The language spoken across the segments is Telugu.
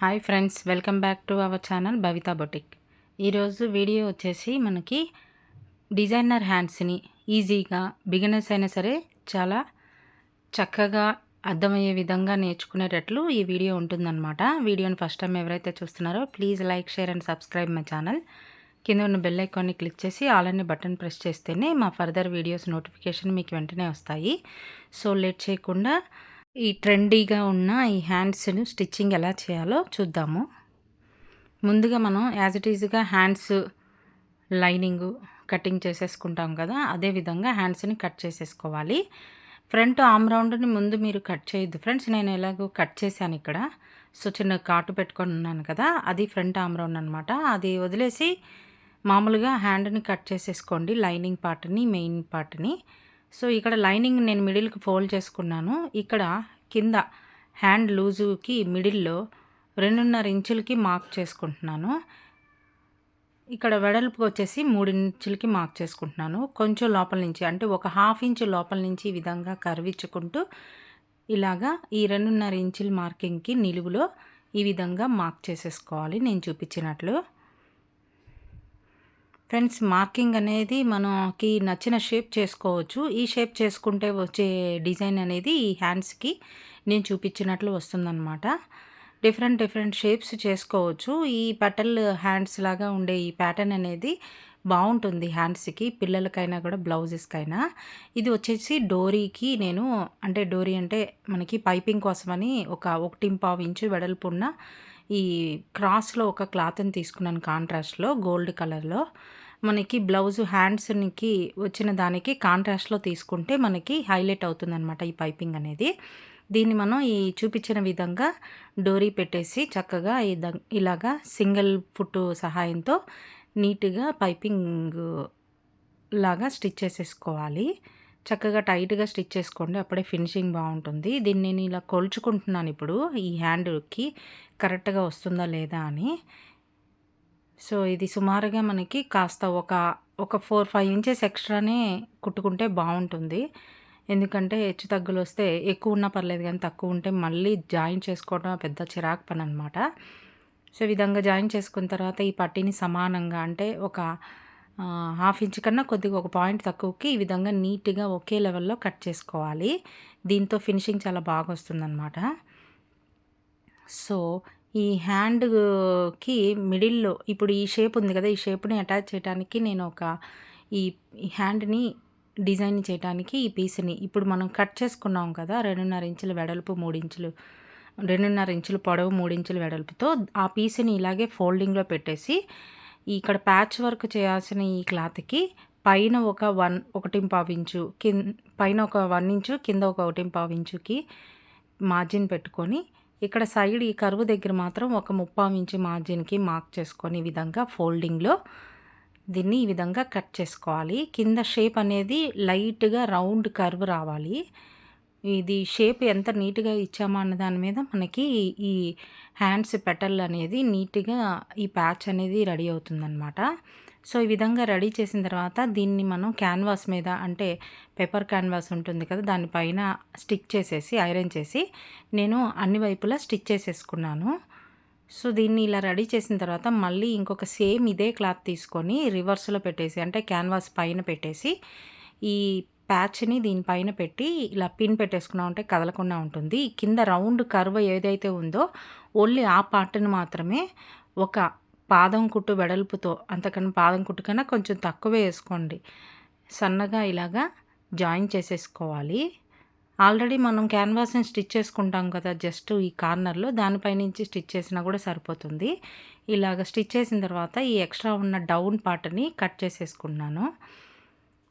Hi friends, welcome back to our channel Bhavitha boutique. ఈరోజు వీడియో వచ్చేసి మనకి డిజైనర్ హ్యాండ్స్ని ఈజీగా బిగినర్స్ అయినా సరే చాలా చక్కగా అర్థమయ్యే విధంగా నేర్చుకునేటట్లు ఈ వీడియో ఉంటుందన్నమాట. వీడియోని ఫస్ట్ టైం ఎవరైతే చూస్తున్నారో please like, share and subscribe my channel. కింద ఉన్న బెల్ ఐకాన్ని క్లిక్ చేసి ఆల్ అనే బటన్ ప్రెస్ చేస్తేనే మా ఫర్దర్ వీడియోస్ నోటిఫికేషన్ మీకు వెంటనే వస్తాయి. సో లేట్ చేయకుండా ఈ ట్రెండీగా ఉన్న ఈ హ్యాండ్స్‌ను స్టిచ్చింగ్ ఎలా చేయాలో చూద్దాము. ముందుగా మనం యాజ్ ఇట్ ఈజ్‌గా హ్యాండ్స్ లైనింగు కటింగ్ చేసేసుకుంటాం కదా! అదే విధంగా హ్యాండ్స్‌ని కట్ చేసేసుకోవాలి. ఫ్రంట్ ఆర్మ్ రౌండ్‌ని ముందు మీరు కట్ చేయొద్దు ఫ్రెండ్స్. నేను ఎలాగో కట్ చేశాను ఇక్కడ. సో చిన్న కాటు పెట్టుకొని ఉన్నాను కదా! అది ఫ్రంట్ ఆర్మ్ రౌండ్ అనమాట. అది వదిలేసి మామూలుగా హ్యాండ్‌ని కట్ చేసేసుకోండి, లైనింగ్ పార్ట్‌ని, మెయిన్ పార్ట్‌ని. సో ఇక్కడ లైనింగ్ నేను మిడిల్‌కి ఫోల్డ్ చేసుకున్నాను. ఇక్కడ కింద హ్యాండ్ లూజుకి మిడిల్‌లో 2.5 ఇంచులకి మార్క్ చేసుకుంటున్నాను. ఇక్కడ వెడల్పుకి వచ్చేసి 3 ఇంచులకి మార్క్ చేసుకుంటున్నాను. కొంచెం లోపల నుంచి అంటే ఒక హాఫ్ ఇంచు లోపల నుంచి ఈ విధంగా కర్విచ్చుకుంటూ ఇలాగా ఈ 2.5 ఇంచుల మార్కింగ్‌కి నిలువులో ఈ విధంగా మార్క్ చేసేసుకోవాలి నేను చూపించినట్లు. ఫ్రెండ్స్, మార్కింగ్ అనేది మనకి నచ్చిన షేప్ చేసుకోవచ్చు. ఈ షేప్ చేసుకుంటే వచ్చే డిజైన్ అనేది ఈ హ్యాండ్స్‌కి నేను చూపించినట్లు వస్తుందన్నమాట. డిఫరెంట్ షేప్స్ చేసుకోవచ్చు. ఈ పెటల్ హ్యాండ్స్ లాగా ఉండే ఈ ప్యాటర్న్ అనేది బాగుంటుంది హ్యాండ్స్‌కి, పిల్లలకైనా కూడా బ్లౌజెస్‌కైనా. ఇది వచ్చేసి డోరీకి నేను డోరీ అంటే మనకి పైపింగ్ కోసమని ఒక 1.5 ఇంచు వెడల్పున్న ఈ క్రాస్‌లో ఒక క్లాత్‌ని తీసుకున్నాను కాంట్రాస్ట్‌లో గోల్డ్ కలర్‌లో. మనకి బ్లౌజ్ హ్యాండ్స్‌కి వచ్చిన దానికి కాంట్రాస్ట్‌లో తీసుకుంటే మనకి హైలైట్ అవుతుందనమాట ఈ పైపింగ్ అనేది. దీన్ని మనం ఈ చూపించిన విధంగా డోరీ పెట్టేసి చక్కగా ఇలాగా సింగిల్ ఫుట్ సహాయంతో నీట్‌గా పైపింగ్ లాగా స్టిచ్ చేసేసుకోవాలి. చక్కగా టైట్‌గా స్టిచ్ చేసుకోండి, అప్పుడే ఫినిషింగ్ బాగుంటుంది. దీన్ని నేను ఇలా కొలుచుకుంటున్నాను ఇప్పుడు ఈ హ్యాండ్‌కి కరెక్ట్‌గా వస్తుందా లేదా అని. సో ఇది సుమారుగా మనకి కాస్త ఒక 4, 5 ఇంచెస్ ఎక్స్ట్రానే కుట్టుకుంటే బాగుంటుంది. ఎందుకంటే హెచ్చు తగ్గులు వస్తే ఎక్కువ ఉన్నా పర్లేదు కానీ తక్కువ ఉంటే మళ్ళీ జాయిన్ చేసుకోవడం పెద్ద చిరాకు పని అనమాట. సో ఈ విధంగా జాయిన్ చేసుకున్న తర్వాత ఈ పట్టీని సమానంగా అంటే ఒక హాఫ్ ఇంచ్ కన్నా కొద్దిగా ఒక పాయింట్ తక్కువకి ఈ విధంగా నీట్‌గా ఒకే లెవెల్‌లో కట్ చేసుకోవాలి. దీంతో ఫినిషింగ్ చాలా బాగా వస్తుందన్నమాట. సో ఈ హ్యాండ్‌కి మిడిల్‌లో ఇప్పుడు ఈ షేప్ ఉంది కదా! ఈ షేప్‌ని అటాచ్ చేయడానికి నేను ఈ హ్యాండ్‌ని డిజైన్ చేయడానికి ఈ పీస్‌ని ఇప్పుడు మనం కట్ చేసుకున్నాం కదా! 2.5 ఇంచుల వెడల్పు, 3 ఇంచులు 2.5 ఇంచులు పొడవు, 3 ఇంచుల వెడల్పుతో ఆ పీస్‌ని ఇలాగే ఫోల్డింగ్‌లో పెట్టేసి ఇక్కడ ప్యాచ్ వర్క్ చేయాల్సిన ఈ క్లాత్‌కి పైన ఒక 1.5 ఇంచు పైన ఒక 1 ఇంచు, కింద ఒక 1.5 ఇంచుకి మార్జిన్ పెట్టుకొని ఇక్కడ సైడ్ ఈ కర్వ్ దగ్గర మాత్రం ఒక 3/4 ఇంచు మార్జిన్‌కి మార్క్ చేసుకొని ఈ విధంగా ఫోల్డింగ్‌లో దీన్ని ఈ విధంగా కట్ చేసుకోవాలి. కింద షేప్ అనేది లైట్‌గా రౌండ్ కర్వ్ రావాలి. ఇది షేప్ ఎంత నీట్‌గా ఇచ్చామా అన్న దాని మీద మనకి ఈ హ్యాండ్స్ పెటల్ అనేది నీట్‌గా ఈ ప్యాచ్ అనేది రెడీ అవుతుందన్నమాట. సో ఈ విధంగా రెడీ చేసిన తర్వాత దీన్ని మనం క్యాన్వాస్ మీద అంటే పేపర్ క్యాన్వాస్ ఉంటుంది కదా! దానిపైన స్టిక్ చేసేసి ఐరన్ చేసి నేను అన్ని వైపులా స్టిచ్ చేసేసుకున్నాను. సో దీన్ని ఇలా రెడీ చేసిన తర్వాత మళ్ళీ ఇంకొక సేమ్ ఇదే క్లాత్ తీసుకొని రివర్స్‌లో పెట్టేసి అంటే క్యాన్వాస్ పైన పెట్టేసి ఈ ప్యాచ్‌ని దీనిపైన పెట్టి ఇలా పిన్ పెట్టేసుకున్నామంటే కదలకుండా ఉంటుంది. కింద రౌండ్ కర్వ్ ఏదైతే ఉందో ఓన్లీ ఆ పార్ట్‌ని మాత్రమే ఒక పాదం కుట్టు వెడల్పుతో, అంతకన్నా పాదం కుట్టు కన్నా కొంచెం తక్కువే వేసుకోండి, సన్నగా ఇలాగా జాయిన్ చేసేసుకోవాలి. ఆల్రెడీ మనం క్యాన్వాస్‌ని స్టిచ్ చేసుకుంటాం కదా! జస్ట్ ఈ కార్నర్‌లో దానిపై నుంచి స్టిచ్ చేసినా కూడా సరిపోతుంది. ఇలాగ స్టిచ్ చేసిన తర్వాత ఈ ఎక్స్ట్రా ఉన్న డౌన్ పార్ట్‌ని కట్ చేసేసుకున్నాను.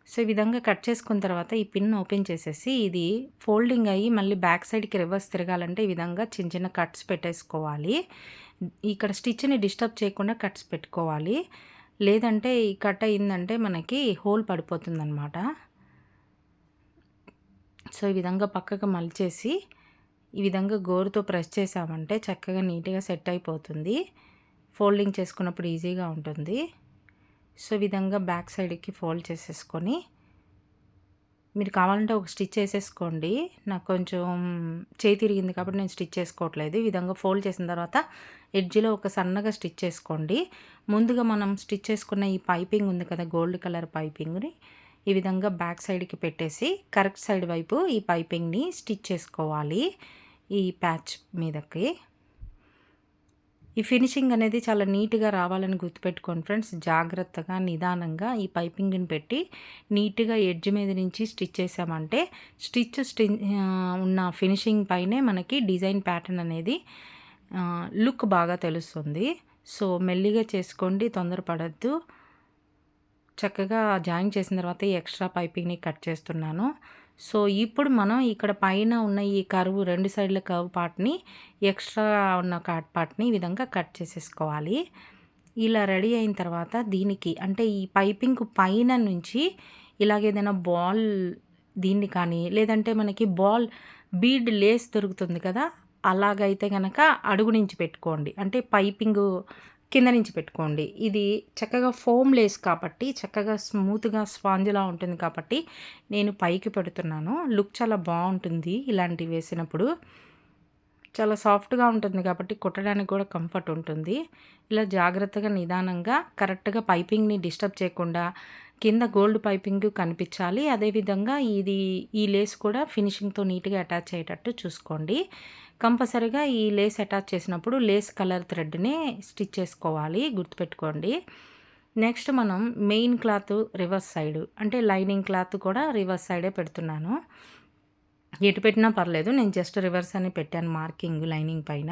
సో ఈ విధంగా కట్ చేసుకున్న తర్వాత ఈ పిన్ ఓపెన్ చేసేసి ఇది ఫోల్డింగ్ అయ్యి మళ్ళీ బ్యాక్ సైడ్‌కి రివర్స్ తిరగాలంటే ఈ విధంగా చిన్న చిన్న కట్స్ పెట్టేసుకోవాలి. ఇక్కడ స్టిచ్‌ని డిస్టర్బ్ చేయకుండా కట్స్ పెట్టుకోవాలి. లేదంటే ఈ కట్ అయిందంటే మనకి హోల్ పడిపోతుందన్నమాట. సో ఈ విధంగా పక్కకు మలిచేసి ఈ విధంగా గోరుతో ప్రెస్ చేసామంటే చక్కగా నీట్‌గా సెట్ అయిపోతుంది. ఫోల్డింగ్ చేసుకున్నప్పుడు ఈజీగా ఉంటుంది. సో ఈ విధంగా బ్యాక్ సైడ్‌కి ఫోల్డ్ చేసేసుకొని మీరు కావాలంటే ఒక స్టిచ్ ఏసేసుకోండి. నాకు కొంచెం చేయి తిరిగింది కాబట్టి నేను స్టిచ్ చేసుకోవట్లేదు. ఈ విధంగా ఫోల్డ్ చేసిన తర్వాత ఎడ్జ్‌లో ఒక సన్నగా స్టిచ్ చేసుకోండి. ముందుగా మనం స్టిచ్ చేసుకున్న ఈ పైపింగ్ ఉంది కదా! గోల్డ్ కలర్ పైపింగ్‌ని ఈ విధంగా బ్యాక్ సైడ్‌కి పెట్టేసి కరెక్ట్ సైడ్ వైపు ఈ పైపింగ్‌ని స్టిచ్ చేసుకోవాలి. ఈ ప్యాచ్ మీదకి. ఈ ఫినిషింగ్ అనేది చాలా నీట్‌గా రావాలని గుర్తుపెట్టుకోండి ఫ్రెండ్స్. జాగ్రత్తగా, నిదానంగా ఈ పైపింగ్‌ని పెట్టి నీట్‌గా ఎడ్జ్ మీద నుంచి స్టిచ్ చేసామంటే ఉన్న ఫినిషింగ్ పైనే మనకి డిజైన్ ప్యాటర్న్ అనేది లుక్ బాగా తెలుస్తుంది. సో, మెల్లిగా చేసుకోండి, తొందరపడొద్దు. చక్కగా జాయిన్ చేసిన తర్వాత ఈ ఎక్స్ట్రా పైపింగ్‌ని కట్ చేస్తున్నాను. సో, ఇప్పుడు మనం ఇక్కడ పైన ఉన్న ఈ కర్వ్ 2 సైడ్‌ల కర్వ్ పార్ట్‌ని ఎక్స్ట్రా ఉన్న పార్ట్‌ని ఈ విధంగా కట్ చేసేసుకోవాలి. ఇలా రెడీ అయిన తర్వాత దీనికి అంటే ఈ పైపింగ్ పైన నుంచి ఇలాగేదైనా బాల్ దీన్ని కానీ లేదంటే మనకి బాల్ బీడ్ లేస్ దొరుకుతుంది కదా! అలాగైతే గనక అడుగు నుంచి పెట్టుకోండి. అంటే పైపింగు కింద నుంచి పెట్టుకోండి. ఇది చక్కగా ఫోమ్ లేస్ కాబట్టి చక్కగా స్మూత్‌గా స్పాంజ్‌లా ఉంటుంది కాబట్టి నేను పైకి పెడుతున్నాను. లుక్ చాలా బావుంటుంది ఇలాంటివి వేసినప్పుడు. చాలా సాఫ్ట్‌గా ఉంటుంది కాబట్టి కుట్టడానికి కూడా కంఫర్ట్ ఉంటుంది. ఇలా జాగ్రత్తగా, నిదానంగా కరెక్ట్‌గా పైపింగ్‌ని డిస్టర్బ్ చేయకుండా కింద గోల్డ్ పైపింగ్ కనిపించాలి. అదేవిధంగా ఈ లేస్ కూడా ఫినిషింగ్‌తో నీట్‌గా అటాచ్ అయ్యేటట్టు చూసుకోండి. కంపల్సరీగా ఈ లేస్ అటాచ్ చేసినప్పుడు లేస్ కలర్ థ్రెడ్‌నే స్టిచ్ చేసుకోవాలి, గుర్తుపెట్టుకోండి. నెక్స్ట్ మనం మెయిన్ క్లాత్ రివర్స్ సైడ్ అంటే లైనింగ్ క్లాత్ కూడా రివర్స్ సైడే పెడుతున్నాను. ఎటు పెట్టినా పర్లేదు. నేను జస్ట్ రివర్స్ అని పెట్టాను మార్కింగ్ లైనింగ్ పైన.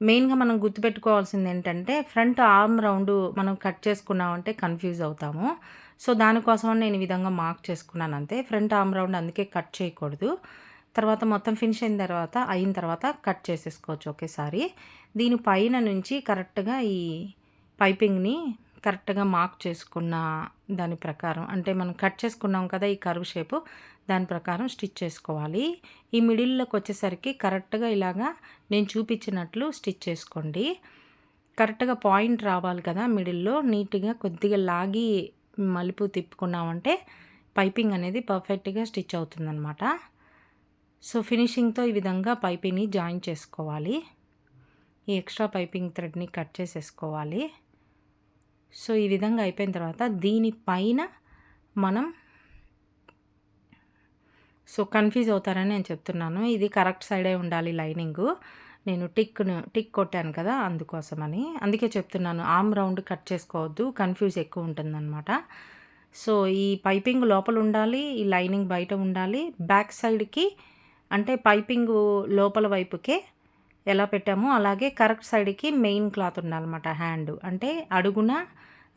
మెయిన్‌గా మనం గుర్తుపెట్టుకోవాల్సిందేంటంటే ఫ్రంట్ ఆర్మ్ రౌండ్ మనం కట్ చేసుకున్నామంటే కన్‌ఫ్యూజ్ అవుతాము. సో, దానికోసమని నేను ఈ విధంగా మార్క్ చేసుకున్నాను అంతే. ఫ్రంట్ ఆర్మ్ రౌండ్ అందుకే కట్ చేయకూడదు. తర్వాత మొత్తం ఫినిష్ అయిన తర్వాత కట్ చేసేసుకోవచ్చు ఒకేసారి. దీని పైన నుంచి కరెక్ట్‌గా ఈ పైపింగ్‌ని కరెక్ట్‌గా మార్క్ చేసుకున్న దాని ప్రకారం అంటే మనం కట్ చేసుకున్నాం కదా! ఈ కర్వ్ షేపు దాని ప్రకారం స్టిచ్ చేసుకోవాలి. ఈ మిడిల్‌లోకొచ్చేసరికి కరెక్ట్‌గా ఇలాగా నేను చూపించినట్లు స్టిచ్ చేసుకోండి. కరెక్ట్‌గా పాయింట్ రావాలి కదా! మిడిల్‌లో నీట్‌గా కొద్దిగా లాగి మలుపు తిప్పుకున్నామంటే పైపింగ్ అనేది పర్ఫెక్ట్‌గా స్టిచ్ అవుతుందనమాట. సో, ఫినిషింగ్‌తో ఈ విధంగా పైపింగ్‌ని జాయిన్ చేసుకోవాలి. ఈ ఎక్స్ట్రా పైపింగ్ థ్రెడ్‌ని కట్ చేసేసుకోవాలి. సో, ఈ విధంగా అయిపోయిన తర్వాత దీని పైన మనం కన్‌ఫ్యూజ్ అవుతారని నేను చెప్తున్నాను. ఇది కరెక్ట్ సైడే ఉండాలి లైనింగు. నేను టిక్ కొట్టాను కదా! అందుకోసమని. అందుకే చెప్తున్నాను ఆర్మ్ రౌండ్ కట్ చేసుకోవద్దు. కన్‌ఫ్యూజ్ ఎక్కువ ఉంటుందనమాట. సో, ఈ పైపింగ్ లోపల ఉండాలి. ఈ లైనింగ్ బయట ఉండాలి. బ్యాక్ సైడ్‌కి అంటే పైపింగు లోపల వైపుకే ఎలా పెట్టామో అలాగే కరెక్ట్ సైడ్‌కి మెయిన్ క్లాత్ ఉండాలన్నమాట హ్యాండ్. అంటే అడుగున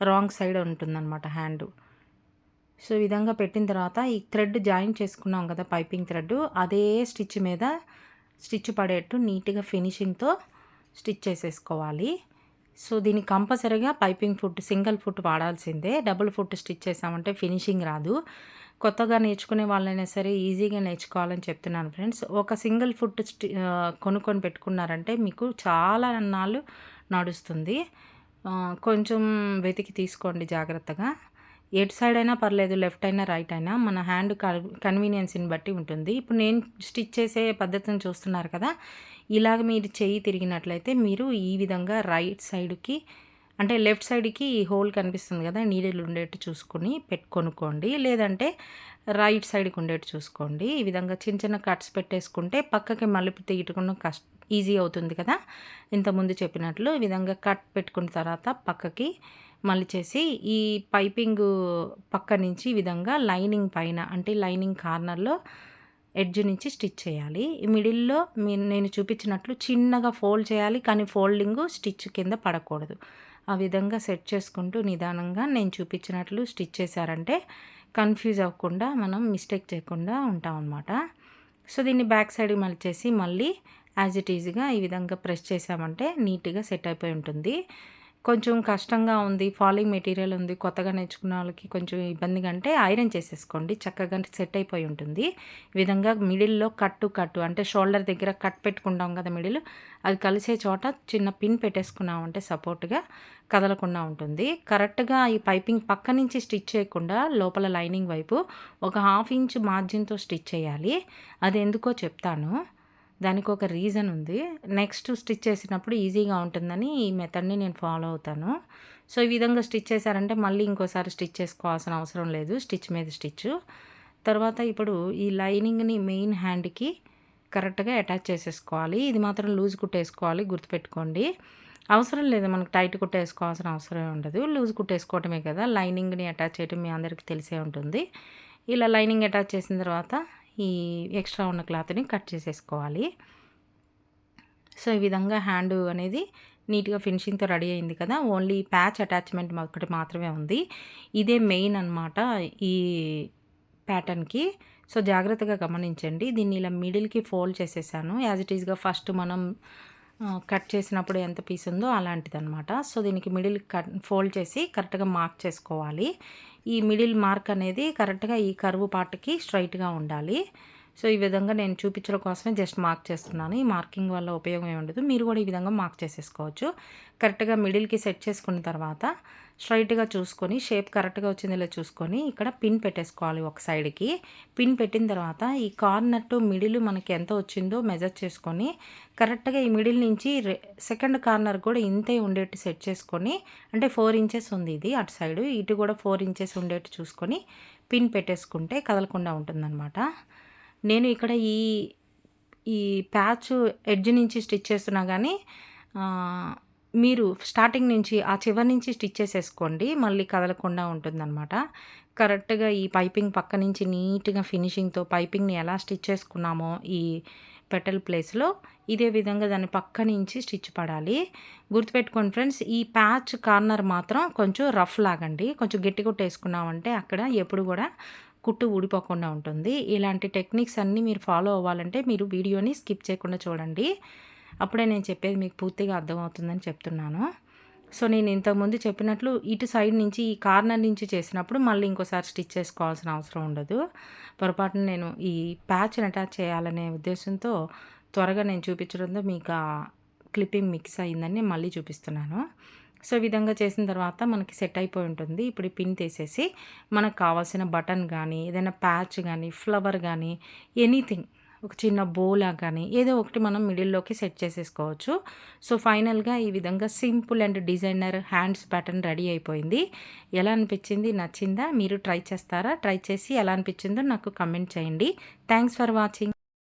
రాంగ్ సైడ్ ఉంటుందన్నమాట హ్యాండు. సో, ఈ విధంగా పెట్టిన తర్వాత ఈ థ్రెడ్ జాయిన్ చేసుకున్నాం కదా! పైపింగ్ థ్రెడ్ అదే స్టిచ్ మీద స్టిచ్ పడేట్టు నీట్‌గా ఫినిషింగ్‌తో స్టిచ్ చేసేసుకోవాలి. సో, దీనికి కంపల్సరీగా పైపింగ్ ఫుట్ సింగిల్ ఫుట్ వాడాల్సిందే. డబుల్ ఫుట్ స్టిచ్ చేసామంటే ఫినిషింగ్ రాదు. కొత్తగా నేర్చుకునే వాళ్ళైనా సరే ఈజీగా నేర్చుకోవాలని చెప్తున్నాను ఫ్రెండ్స్. ఒక సింగిల్ ఫుట్ కొనుక్కొని పెట్టుకున్నారంటే మీకు చాలా నాళ్ళు నడుస్తుంది. కొంచెం వెతికి తీసుకోండి జాగ్రత్తగా. ఎటు సైడ్ అయినా పర్లేదు. లెఫ్ట్ అయినా, రైట్ అయినా మన హ్యాండ్ కన్వీనియన్స్‌ని బట్టి ఉంటుంది. ఇప్పుడు నేను స్టిచ్ చేసే పద్ధతిని చూస్తున్నారు కదా! ఇలాగ మీరు చెయ్యి తిరిగినట్లయితే మీరు ఈ విధంగా రైట్ సైడ్‌కి అంటే లెఫ్ట్ సైడ్‌కి ఈ హోల్ కనిపిస్తుంది కదా! నీడిల్ ఉండేట్టు చూసుకొని కొనుక్కోండి. లేదంటే రైట్ సైడ్‌కి ఉండేట్టు చూసుకోండి. ఈ విధంగా చిన్న చిన్న కట్స్ పెట్టేసుకుంటే పక్కకి మలుపు తీయటం ఈజీ అవుతుంది కదా! ఇంతకుముందు చెప్పినట్లు ఈ విధంగా కట్ పెట్టుకున్న తర్వాత పక్కకి మలిచేసి ఈ పైపింగు పక్క నుంచి ఈ విధంగా లైనింగ్ పైన అంటే లైనింగ్ కార్నర్‌లో ఎడ్జ్ నుంచి స్టిచ్ చేయాలి. ఈ మిడిల్‌లో నేను చూపించినట్లు చిన్నగా ఫోల్డ్ చేయాలి. కానీ ఫోల్డింగు స్టిచ్ కింద పడకూడదు. ఆ విధంగా సెట్ చేసుకుంటూ నిదానంగా నేను చూపించినట్లు స్టిచ్ చేశారంటే కన్‌ఫ్యూజ్ అవ్వకుండా మనం మిస్టేక్ చేయకుండా ఉంటామన్నమాట. సో, దీన్ని బ్యాక్ సైడ్‌కి మలిచేసి మళ్ళీ యాజ్ ఇట్ ఈజ్‌గా ఈ విధంగా ప్రెస్ చేశామంటే నీట్‌గా సెట్ అయిపోయి ఉంటుంది. కొంచెం కష్టంగా ఉంది, ఫాలింగ్ మెటీరియల్ ఉంది, కొత్తగా నేర్చుకున్న వాళ్ళకి కొంచెం ఇబ్బందిగా అంటే ఐరన్ చేసేసుకోండి. చక్కగా సెట్ అయిపోయి ఉంటుంది. ఈ విధంగా మిడిల్‌లో కట్టు అంటే షోల్డర్ దగ్గర కట్ పెట్టుకుంటాం కదా మిడిల్, అది కలిసే చోట చిన్న పిన్ పెట్టేసుకున్నామంటే సపోర్ట్‌గా కదలకుండా ఉంటుంది. కరెక్ట్‌గా ఈ పైపింగ్ పక్క నుంచి స్టిచ్ చేయకుండా లోపల లైనింగ్ వైపు ఒక 1/2 ఇంచ్ మార్జిన్‌తో స్టిచ్ చేయాలి. అది ఎందుకో చెప్తాను. దానికొక రీజన్ ఉంది. నెక్స్ట్ స్టిచ్ చేసినప్పుడు ఈజీగా ఉంటుందని ఈ మెథడ్‌ని నేను ఫాలో అవుతాను. సో, ఈ విధంగా స్టిచ్ చేశారంటే మళ్ళీ ఇంకోసారి స్టిచ్ చేసుకోవాల్సిన అవసరం లేదు. స్టిచ్ మీద స్టిచ్చు. తర్వాత ఇప్పుడు ఈ లైనింగ్‌ని మెయిన్ హ్యాండ్‌కి కరెక్ట్‌గా అటాచ్ చేసేసుకోవాలి. ఇది మాత్రం లూజ్ కుట్టేసుకోవాలి, గుర్తుపెట్టుకోండి. అవసరం లేదు, మనకు టైట్ కుట్టేసుకోవాల్సిన అవసరమే ఉండదు. లూజ్ కుట్టేసుకోవటమే కదా! లైనింగ్‌ని అటాచ్ చేయడం మీ అందరికీ తెలిసే ఉంటుంది. ఇలా లైనింగ్ అటాచ్ చేసిన తర్వాత ఈ ఎక్స్ట్రా ఉన్న క్లాత్‌ని కట్ చేసేసుకోవాలి. సో, ఈ విధంగా హ్యాండ్ అనేది నీట్‌గా ఫినిషింగ్‌తో రెడీ అయింది కదా! ఓన్లీ ప్యాచ్ అటాచ్‌మెంట్ ఒకటి మాత్రమే ఉంది. ఇదే మెయిన్ అనమాట ఈ ప్యాటర్న్‌కి. సో, జాగ్రత్తగా గమనించండి. దీన్ని ఇలా మిడిల్‌కి ఫోల్డ్ చేసేసాను. యాజ్ ఇట్ ఈస్‌గా ఫస్ట్ మనం కట్ చేసినప్పుడు ఎంత పీస్ ఉందో అలాంటిదనమాట. సో, దీనికి మిడిల్ ఫోల్డ్ చేసి కరెక్ట్‌గా మార్క్ చేసుకోవాలి. ఈ మిడిల్ మార్క్ అనేది కరెక్ట్‌గా ఈ కర్వ్ పార్ట్‌కి స్ట్రెయిట్‌గా ఉండాలి. సో, ఈ విధంగా నేను చూపించడం కోసమే జస్ట్ మార్క్ చేస్తున్నాను. ఈ మార్కింగ్ వల్ల ఉపయోగం ఏమి ఉండదు. మీరు కూడా ఈ విధంగా మార్క్ చేసేసుకోవచ్చు. కరెక్ట్‌గా మిడిల్‌కి సెట్ చేసుకున్న తర్వాత స్ట్రెయిట్‌గా చూసుకొని షేప్ కరెక్ట్‌గా వచ్చిందో లేదో చూసుకొని ఇక్కడ పిన్ పెట్టేసుకోవాలి ఒక సైడ్‌కి. పిన్ పెట్టిన తర్వాత ఈ కార్నర్ టు మిడిల్ మనకి ఎంత వచ్చిందో మెజర్ చేసుకొని కరెక్ట్‌గా ఈ మిడిల్ నుంచి సెకండ్ కార్నర్ కూడా ఇంతే ఉండేట్టు సెట్ చేసుకొని, అంటే 4 ఇంచెస్ ఉంది ఇది అటు సైడు. ఇటు కూడా 4 ఇంచెస్ ఉండేట్టు చూసుకొని పిన్ పెట్టేసుకుంటే కదలకుండా ఉంటుందన్నమాట. నేను ఇక్కడ ఈ ప్యాచ్ ఎడ్జ్ నుంచి స్టిచ్ చేస్తున్నా గానీ మీరు స్టార్టింగ్ నుంచి ఆ చివరి నుంచి స్టిచ్ చేసేసుకోండి. మళ్ళీ కదలకుండా ఉంటుందనమాట. కరెక్ట్‌గా ఈ పైపింగ్ పక్క నుంచి నీట్‌గా ఫినిషింగ్‌తో పైపింగ్‌ని ఎలా స్టిచ్ చేసుకున్నామో ఈ పెటల్ ప్లేస్‌లో ఇదే విధంగా దాని పక్క నుంచి స్టిచ్ పడాలి. గుర్తుపెట్టుకోండి ఫ్రెండ్స్, ఈ ప్యాచ్ కార్నర్ మాత్రం కొంచెం రఫ్ లాగండి. కొంచెం గట్టి కుట్టేసుకున్నామంటే అక్కడ ఎప్పుడు కూడా కుట్టు ఊడిపోకుండా ఉంటుంది. ఇలాంటి టెక్నిక్స్ అన్నీ మీరు ఫాలో అవ్వాలంటే మీరు వీడియోని స్కిప్ చేయకుండా చూడండి. అప్పుడే నేను చెప్పేది మీకు పూర్తిగా అర్థమవుతుందని చెప్తున్నాను. సో, నేను ఇంతకుముందు చెప్పినట్లు ఇటు సైడ్ నుంచి ఈ కార్నర్ నుంచి చేసినప్పుడు మళ్ళీ ఇంకోసారి స్టిచ్ చేసుకోవాల్సిన అవసరం ఉండదు. పొరపాటున నేను ఈ ప్యాచ్‌ని అటాచ్ చేయాలనే ఉద్దేశంతో త్వరగా నేను చూపించడంతో మీకు ఆ క్లిప్పింగ్ మిక్స్ అయిందని మళ్ళీ చూపిస్తున్నాను. సో, ఈ విధంగా చేసిన తర్వాత మనకి సెట్ అయిపోయి ఉంటుంది. ఇప్పుడు ఈ పిన్ తీసేసి మనకు కావాల్సిన బటన్ గానీ, ఏదైనా ప్యాచ్ గానీ, ఫ్లవర్ గానీ, ఎనీథింగ్ ఒక చిన్న బోలా కానీ ఏదో ఒకటి మనం మిడిల్‌లోకి సెట్ చేసేసుకోవచ్చు. సో, ఫైనల్‌గా ఈ విధంగా simple and designer hands pattern ready అయిపోయింది. ఎలా అనిపించింది? నచ్చిందా? మీరు ట్రై చేస్తారా? ట్రై చేసి ఎలా అనిపించిందో నాకు కామెంట్ చేయండి. Thanks for watching.